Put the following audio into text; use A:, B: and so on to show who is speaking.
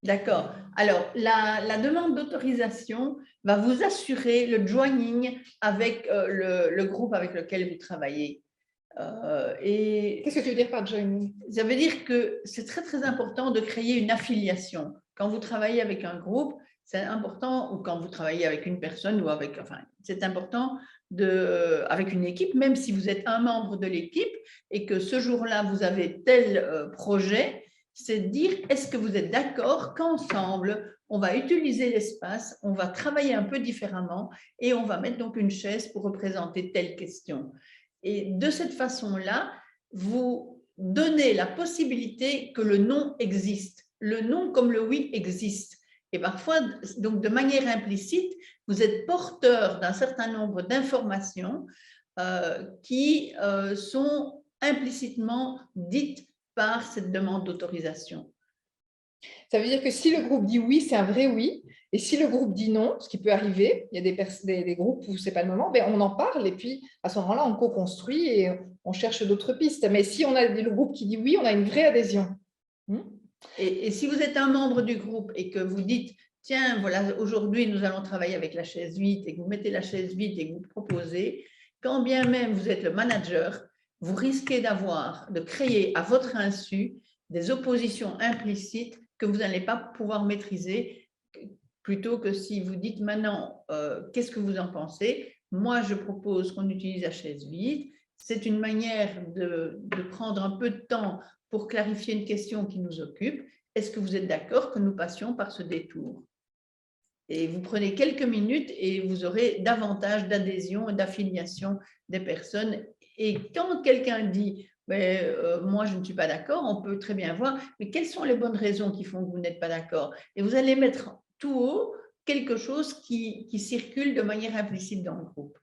A: D'accord. Alors, la demande d'autorisation va vous assurer le joining avec le groupe avec lequel vous travaillez. Et
B: Qu'est-ce que tu veux dire par joining?
A: ça veut dire que c'est très, très important de créer une affiliation. Quand vous travaillez avec un groupe, c'est important, ou quand vous travaillez avec une personne, ou avec, enfin, c'est important avec une équipe, même si vous êtes un membre de l'équipe et que ce jour-là, vous avez tel projet, c'est de dire, est-ce que vous êtes d'accord qu'ensemble, on va utiliser l'espace, on va travailler un peu différemment et on va mettre donc une chaise pour représenter telle question. Et de cette façon-là, vous donnez la possibilité que le non existe. Le non comme le oui existe. Et parfois, donc de manière implicite, vous êtes porteur d'un certain nombre d'informations qui sont implicitement dites par cette demande d'autorisation.
B: Ça veut dire que si le groupe dit oui, c'est un vrai oui. Et si le groupe dit non, ce qui peut arriver, il y a des groupes où ce n'est pas le moment, ben on en parle et puis à ce moment-là, on co-construit et on cherche d'autres pistes. Mais si on a le groupe qui dit oui, on a une vraie adhésion.
A: Et si vous êtes un membre du groupe et que vous dites, tiens, voilà, aujourd'hui, nous allons travailler avec la chaise vide et que vous mettez la chaise vide et que vous proposez, quand bien même vous êtes le manager, vous risquez de créer à votre insu des oppositions implicites que vous n'allez pas pouvoir maîtriser, plutôt que si vous dites maintenant, qu'est-ce que vous en pensez? Moi, je propose qu'on utilise la chaise vide. C'est une manière de prendre un peu de temps pour clarifier une question qui nous occupe. Est-ce que vous êtes d'accord que nous passions par ce détour? Et vous prenez quelques minutes et vous aurez davantage d'adhésion et d'affiliation des personnes. Et quand quelqu'un dit mais, moi je ne suis pas d'accord, on peut très bien voir, mais quelles sont les bonnes raisons qui font que vous n'êtes pas d'accord? Et vous allez mettre tout haut quelque chose qui circule de manière implicite dans le groupe.